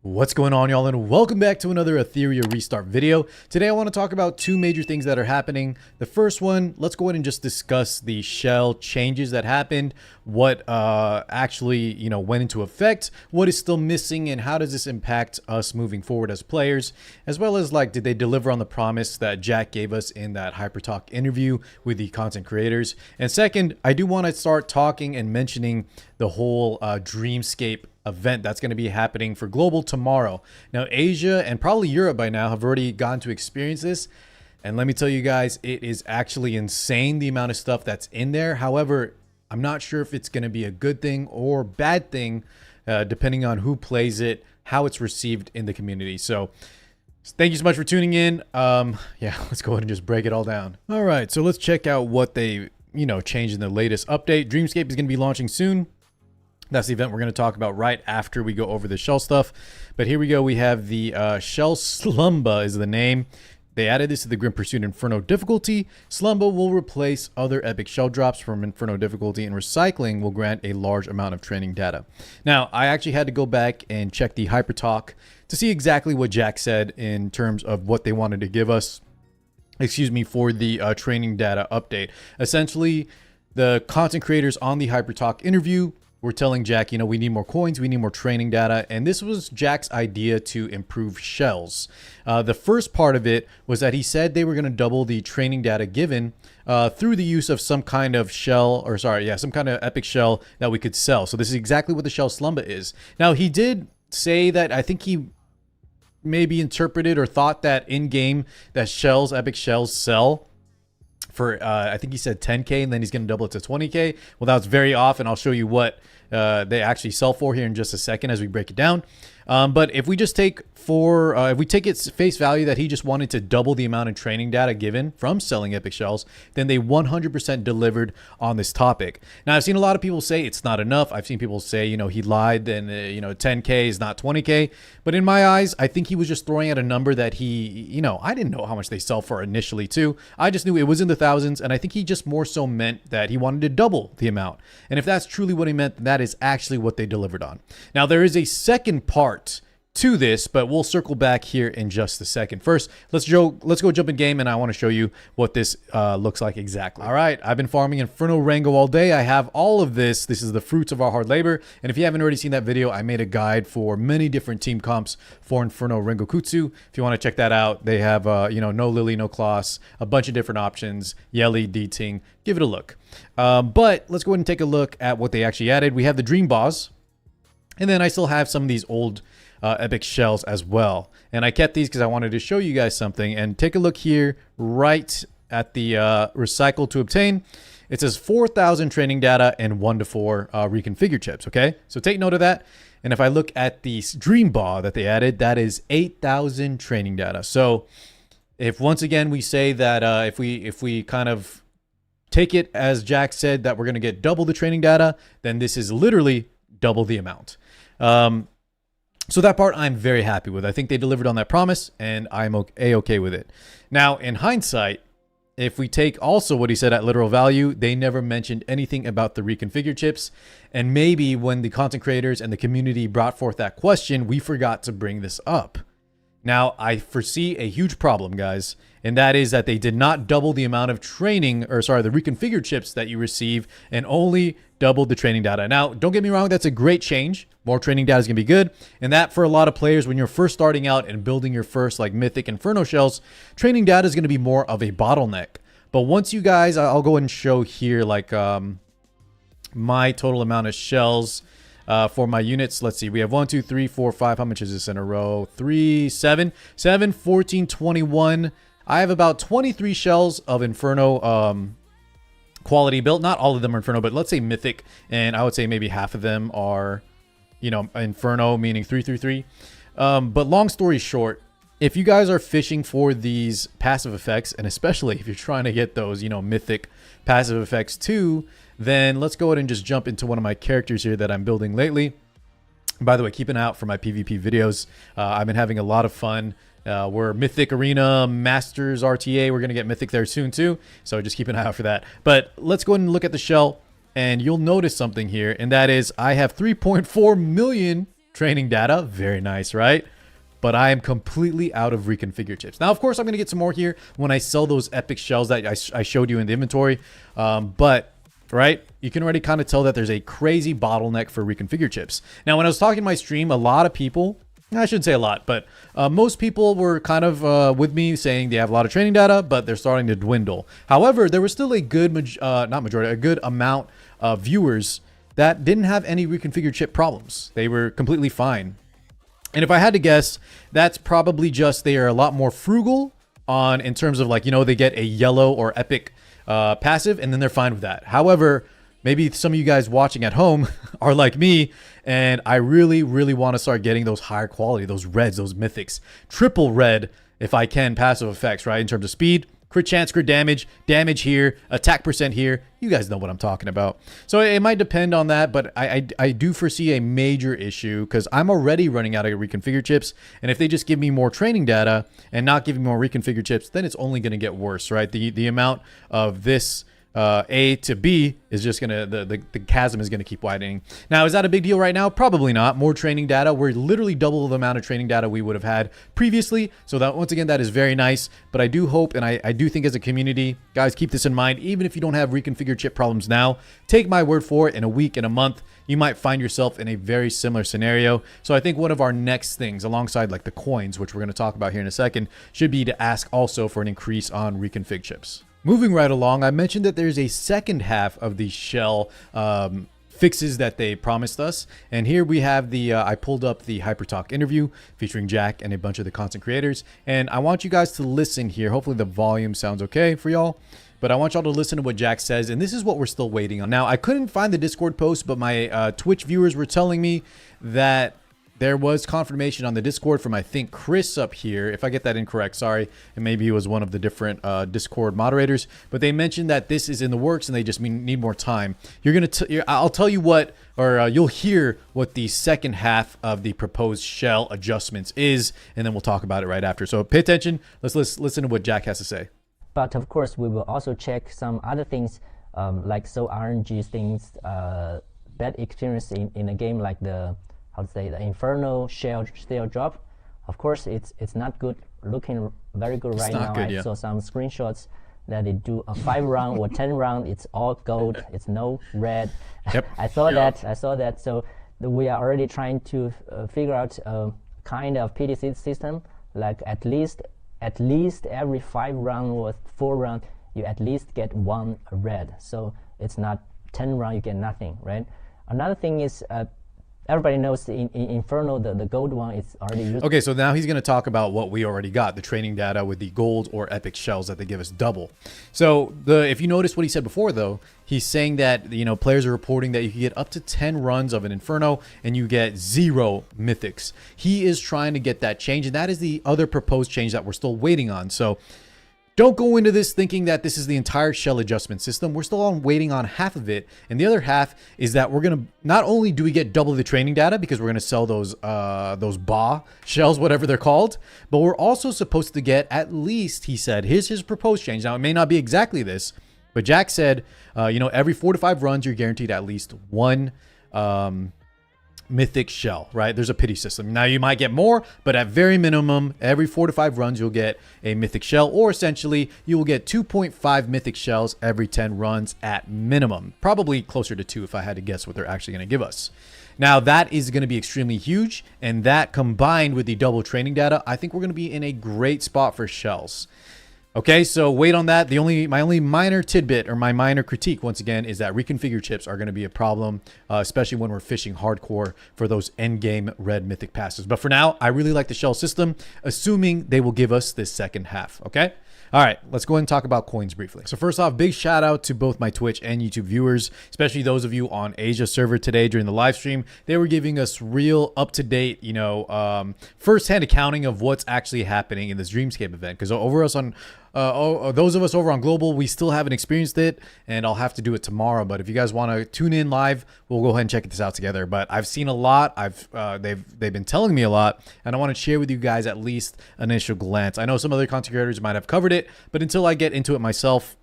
What's going on, y'all, and welcome back to another Etheria restart video. Today I want to talk about two major things that are happening. The first one, let's go ahead and just discuss the shell changes that happened, what actually went into effect, what is still missing, and how does this impact us moving forward as players, as well as did they deliver on the promise that Jack gave us in that HyperTalk interview with the content creators. And second, I do want to start talking and mentioning the whole Dreamscape event that's going to be happening for global tomorrow. Now, Asia and probably Europe by now have already gotten to experience this. And let me tell you guys, it is actually insane the amount of stuff that's in there. However, I'm not sure if it's going to be a good thing or bad thing, depending on who plays it, how it's received in the community. So thank you so much for tuning in. Yeah, let's go ahead and just break it all down. All right, so let's check out what they, changed in the latest update. Dreamscape is going to be launching soon. That's the event we're going to talk about right after we go over the shell stuff. But here we go. We have the Shell Slumba is the name. They added this to the Grim Pursuit Inferno difficulty. Slumba will replace other epic shell drops from Inferno difficulty, and recycling will grant a large amount of training data. Now, I actually had to go back and check the HyperTalk to see exactly what Jack said in terms of what they wanted to give us, for the training data update. Essentially, the content creators on the HyperTalk interview we're telling Jack, we need more coins, we need more training data, and this was Jack's idea to improve shells. The first part of it was that he said they were going to double the training data given through the use of some kind of shell, some kind of epic shell that we could sell. So this is exactly what the Shell Slumba is. Now, he did say that, I think he maybe interpreted or thought that in-game that epic shells sell for, I think he said 10K, and then he's going to double it to 20K. Well, that was very off, and I'll show you what they actually sell for here in just a second as we break it down. But if we just take if we take its face value that he just wanted to double the amount of training data given from selling epic shells, then they 100% delivered on this topic. Now, I've seen a lot of people say it's not enough. I've seen people say, he lied and, 10K is not 20K. But in my eyes, I think he was just throwing out a number that he, I didn't know how much they sell for initially too. I just knew it was in the thousands. And I think he just more so meant that he wanted to double the amount. And if that's truly what he meant, that is actually what they delivered on. Now, there is a second part to this, but we'll circle back here in just a second. First, let's go jump in game, and I want to show you what this looks like exactly. All right, I've been farming Inferno Rango all day. I have all of this. This is the fruits of our hard labor. And if you haven't already seen that video, I made a guide for many different team comps for Inferno Rango Kutsu. If you want to check that out, they have no Lily, no Kloss, a bunch of different options, Yeli, D-Ting. Give it a look. But let's go ahead and take a look at what they actually added. We have the Dream Boss, and then I still have some of these old epic shells as well, and I kept these because I wanted to show you guys something. And take a look here right at the recycle to obtain. It says 4,000 training data and 1 to 4 reconfigure chips. Okay, so take note of that. And if I look at the Dream Ball that they added, that is 8,000 training data. So if once again we say that if we kind of take it as Jack said that we're going to get double the training data, then this is literally double the amount. So that part I'm very happy with. I think they delivered on that promise, and I'm okay with it. Now, in hindsight, if we take also what he said at literal value, they never mentioned anything about the reconfigured chips. And maybe when the content creators and the community brought forth that question, we forgot to bring this up. Now, I foresee a huge problem, guys, and that is that they did not double the amount of the reconfigured chips that you receive, and only doubled the training data. Now, don't get me wrong, that's a great change. More training data is going to be good. And that for a lot of players, when you're first starting out and building your first Mythic Inferno shells, training data is going to be more of a bottleneck. But once you guys, I'll go ahead and show here my total amount of shells for my units. Let's see, we have 1, 2, 3, 4, 5. How much is this in a row? 3, 7, 14, 21. I have about 23 shells of Inferno quality built. Not all of them are Inferno, but let's say Mythic, and I would say maybe half of them are Inferno, meaning 333. But long story short, if you guys are fishing for these passive effects, and especially if you're trying to get those Mythic passive effects too, then let's go ahead and just jump into one of my characters here that I'm building lately. By the way, keep an eye out for my PvP videos. I've been having a lot of fun. We're Mythic Arena Masters RTA. We're going to get Mythic there soon too, so just keep an eye out for that. But let's go ahead and look at the shell, and you'll notice something here, and that is I have 3.4 million training data. Very nice, right? But I am completely out of reconfigure chips. Now, of course, I'm going to get some more here when I sell those epic shells that I showed you in the inventory. But, right, you can already kind of tell that there's a crazy bottleneck for reconfigure chips. Now, when I was talking in my stream, a lot of people, I shouldn't say a lot, but most people were kind of with me saying they have a lot of training data, but they're starting to dwindle. However, there was still a good, a good amount of viewers that didn't have any reconfigured chip problems. They were completely fine. And if I had to guess, that's probably just they are a lot more frugal on in terms of like, you know, they get a yellow or epic passive and then they're fine with that. However, maybe some of you guys watching at home are like me and I really, really want to start getting those higher quality, those reds, those mythics, triple red if I can, passive effects, right? In terms of speed, crit chance, crit damage, damage here, attack percent here. You guys know what I'm talking about. So it might depend on that, but I do foresee a major issue because I'm already running out of reconfigured chips. And if they just give me more training data and not give me more reconfigured chips, then it's only going to get worse, right? The amount of this A to B is just gonna the chasm is gonna keep widening. Now, is that a big deal right now? Probably not. More training data. We're literally double the amount of training data we would have had previously. So that, once again, that is very nice. But I do hope, and I do think as a community, guys, keep this in mind. Even if you don't have reconfigured chip problems now, take my word for it, in a week, in a month, you might find yourself in a very similar scenario. So I think one of our next things, alongside like the coins, which we're going to talk about here in a second, should be to ask also for an increase on reconfig chips. Moving right along, I mentioned that there's a second half of the shell fixes that they promised us. And here we have the, I pulled up the HyperTalk interview featuring Jack and a bunch of the content creators. And I want you guys to listen here. Hopefully the volume sounds okay for y'all. But I want y'all to listen to what Jack says. And this is what we're still waiting on. Now, I couldn't find the Discord post, but my Twitch viewers were telling me that there was confirmation on the Discord from, I think, Chris up here. If I get that incorrect, sorry. And maybe he was one of the different Discord moderators. But they mentioned that this is in the works and they just need more time. I'll tell you what, or you'll hear what the second half of the proposed shell adjustments is. And then we'll talk about it right after. So pay attention. Let's listen to what Jack has to say. But of course, we will also check some other things like so RNG things, bad experience in a game like the, how to say, the Inferno shell drop. Of course, it's not good, looking very good right now. I saw some screenshots that they do a 5 round or 10 round. It's all gold. It's no red. Yep. I saw that. So we are already trying to figure out a kind of PDC system, like at least every 5 round or 4 round, you at least get 1 red. So it's not 10 round, you get nothing, right? Another thing is, everybody knows in Inferno, the gold one is already used. Okay, so now he's going to talk about what we already got, the training data with the gold or epic shells that they give us double. So if you notice what he said before, though, he's saying that, you know, players are reporting that you can get up to 10 runs of an Inferno and you get 0 mythics. He is trying to get that change, and that is the other proposed change that we're still waiting on. So don't go into this thinking that this is the entire shell adjustment system. We're still waiting on half of it. And the other half is that we're going to, not only do we get double the training data because we're going to sell those BA shells, whatever they're called, but we're also supposed to get at least, he said, here's his proposed change. Now, it may not be exactly this, but Jack said, you know, every 4 to 5 runs, you're guaranteed at least 1 mythic shell, right? There's a pity system. Now you might get more, but at very minimum, every 4 to 5 runs, you'll get a mythic shell, or essentially you will get 2.5 mythic shells every 10 runs at minimum. Probably closer to 2 if I had to guess what they're actually going to give us. Now that is going to be extremely huge, and that combined with the double training data, I think we're going to be in a great spot for shells. Okay, so wait on that. My only minor tidbit, or my minor critique, once again, is that reconfigured chips are going to be a problem, especially when we're fishing hardcore for those endgame red mythic passes. But for now, I really like the shell system, assuming they will give us this second half. Okay. All right, let's go ahead and talk about coins briefly. So first off, big shout out to both my Twitch and YouTube viewers, especially those of you on Asia server today during the live stream. They were giving us real up-to-date, you know, first-hand accounting of what's actually happening in this Dreamscape event. Because over us on those of us over on Global, we still haven't experienced it, and I'll have to do it tomorrow. But if you guys want to tune in live, we'll go ahead and check this out together. But I've seen a lot. They've been telling me a lot, and I want to share with you guys at least an initial glance. I know some other content creators might have covered it, but until I get into it myself,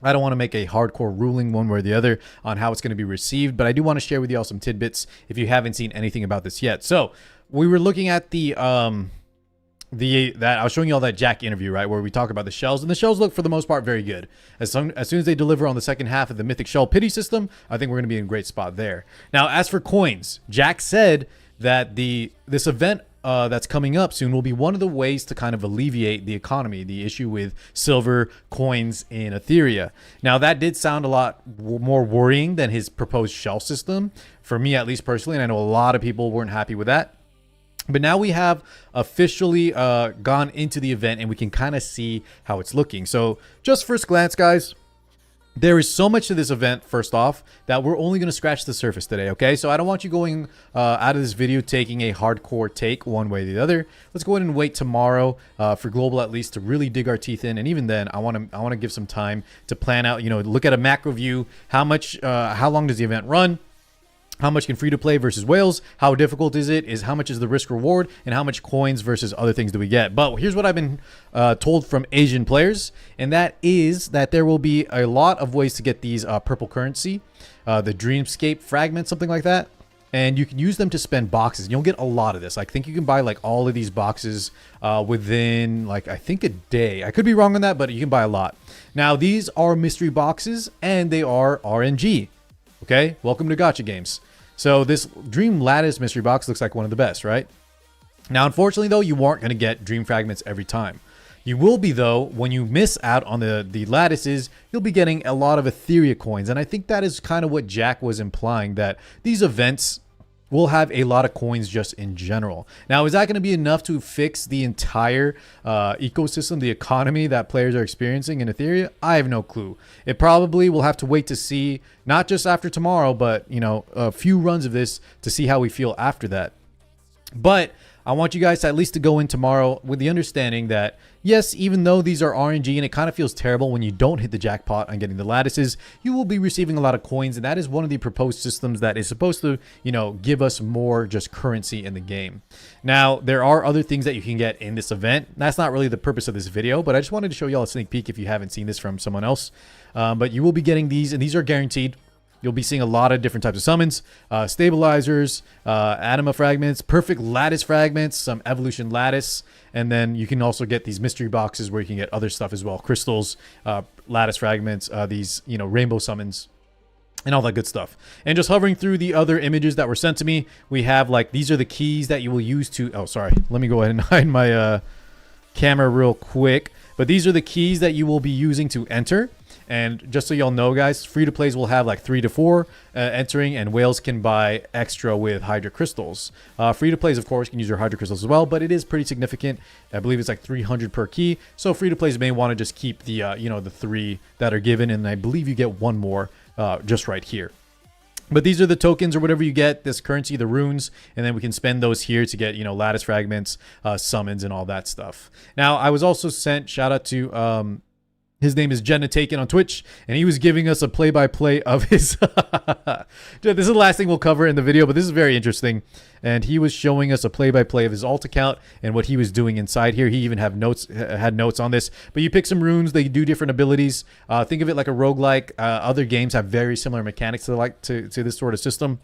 I don't want to make a hardcore ruling one way or the other on how it's going to be received, but I do want to share with you all some tidbits if you haven't seen anything about this yet. So we were looking at that I was showing you all that Jack interview, right, where we talk about the shells, and the shells look for the most part very good. As soon as they deliver on the second half of the Mythic Shell Pity system, I think we're going to be in a great spot there. Now, as for coins, Jack said that this event that's coming up soon will be one of the ways to kind of alleviate the economy, the issue with silver coins in Etheria. Now, that did sound a lot more worrying than his proposed shell system, for me at least personally, and I know a lot of people weren't happy with that. But now we have officially gone into the event, and we can kind of see how it's looking. So just first glance, guys, there is so much to this event, first off, that we're only going to scratch the surface today, okay? So I don't want you going out of this video taking a hardcore take one way or the other. Let's go ahead and wait tomorrow for Global at least to really dig our teeth in. And even then, I want to give some time to plan out, look at a macro view. How long does the event run? How much can free-to-play versus whales? How difficult is it? How much is the risk-reward? And how much coins versus other things do we get? But here's what I've been told from Asian players, and that is that there will be a lot of ways to get these purple currency, the Dreamscape fragments, something like that. And you can use them to spend boxes. You'll get a lot of this. I think you can buy like all of these boxes within like, I think a day. I could be wrong on that, but you can buy a lot. Now, these are mystery boxes, and they are RNG. Okay, welcome to Gacha Games. So this Dream Lattice mystery box looks like one of the best, right? Now, unfortunately, though, you aren't going to get Dream Fragments every time. You will be, though, when you miss out on the lattices, you'll be getting a lot of Etheria coins. And I think that is kind of what Jack was implying, that these events will have a lot of coins just in general. Now, is that going to be enough to fix the entire ecosystem, the economy that players are experiencing in Etheria? I have no clue. It probably will have to wait to see, not just after tomorrow, but, a few runs of this to see how we feel after that. But I want you guys to at least to go in tomorrow with the understanding that, yes, even though these are RNG and it kind of feels terrible when you don't hit the jackpot on getting the lattices, you will be receiving a lot of coins. And that is one of the proposed systems that is supposed to, give us more just currency in the game. Now, there are other things that you can get in this event. That's not really the purpose of this video, but I just wanted to show you all a sneak peek if you haven't seen this from someone else. But you will be getting these, and these are guaranteed. You'll be seeing a lot of different types of summons, stabilizers, anima fragments, perfect lattice fragments, some evolution lattice, and then you can also get these mystery boxes where you can get other stuff as well, crystals, lattice fragments, these rainbow summons, and all that good stuff. And just hovering through the other images that were sent to me, we have like these are the keys that you will use to. Oh, sorry. Let me go ahead and hide my camera real quick. But these are the keys that you will be using to enter. And just so y'all know, guys, free-to-plays will have like 3 to 4 entering, and whales can buy extra with Hydra Crystals. Free-to-plays, of course, can use your Hydra Crystals as well, but it is pretty significant. I believe it's like 300 per key. So free-to-plays may want to just keep the, the 3 that are given, and I believe you get 1 more just right here. But these are the tokens or whatever you get, this currency, the runes, and then we can spend those here to get, lattice fragments, summons, and all that stuff. Now, I was also sent, shout out to... his name is Jenna Taken on Twitch, and he was giving us a play-by-play of his... This is the last thing we'll cover in the video, but this is very interesting. And he was showing us a play-by-play of his alt account and what he was doing inside here. He even had notes on this. But you pick some runes, they do different abilities. Think of it like a roguelike. Other games have very similar mechanics to this sort of system.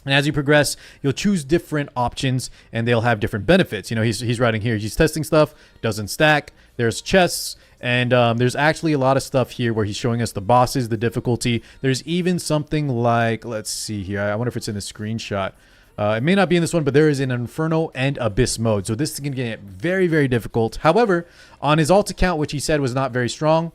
And as you progress, you'll choose different options, and they'll have different benefits. He's writing here, he's testing stuff, doesn't stack. There's chests, and there's actually a lot of stuff here where he's showing us the bosses, the difficulty. There's even something like, let's see here. I wonder if it's in the screenshot. It may not be in this one, but there is an Inferno and Abyss mode. So this is going to get very, very difficult. However, on his alt account, which he said was not very strong,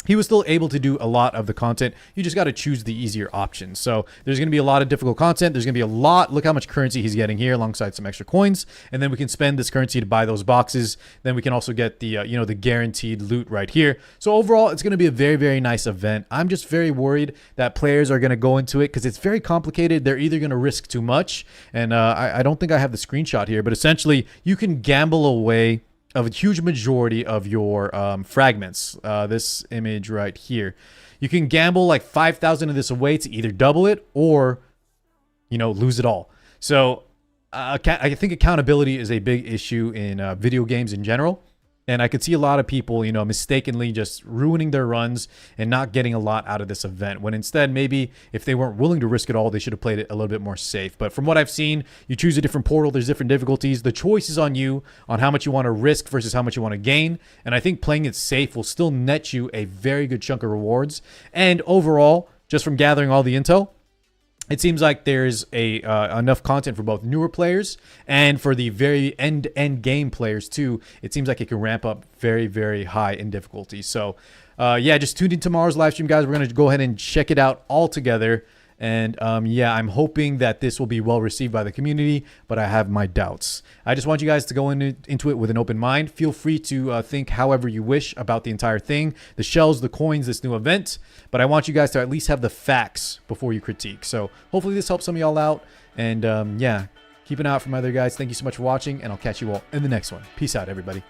he was still able to do a lot of the content. You just got to choose the easier options. So there's going to be a lot of difficult content. There's going to be a lot. Look how much currency he's getting here alongside some extra coins. And then we can spend this currency to buy those boxes. Then we can also get the, the guaranteed loot right here. So overall, it's going to be a very, very nice event. I'm just very worried that players are going to go into it because it's very complicated. They're either going to risk too much. And I don't think I have the screenshot here, but essentially you can gamble away of a huge majority of your fragments. This image right here, you can gamble like 5,000 of this away to either double it or lose it all. So I think accountability is a big issue in video games in general. And I could see a lot of people, you know, mistakenly just ruining their runs and not getting a lot out of this event, when instead maybe if they weren't willing to risk it all, they should have played it a little bit more safe. But from what I've seen, you choose a different portal, there's different difficulties. The choice is on you on how much you want to risk versus how much you want to gain. And I think playing it safe will still net you a very good chunk of rewards. And overall, just from gathering all the intel, it seems like there's enough content for both newer players and for the very end game players too. It seems like it can ramp up very, very high in difficulty. So yeah, just tune in tomorrow's live stream, guys. We're going to go ahead and check it out all together. And yeah, I'm hoping that this will be well received by the community, but I have my doubts. I just want you guys to go into it with an open mind. Feel free to think however you wish about the entire thing, the shells, the coins, this new event. But I want you guys to at least have the facts before you critique. So hopefully this helps some of y'all out. And yeah, keep an eye out for my other guys. Thank you so much for watching, and I'll catch you all in the next one. Peace out, everybody.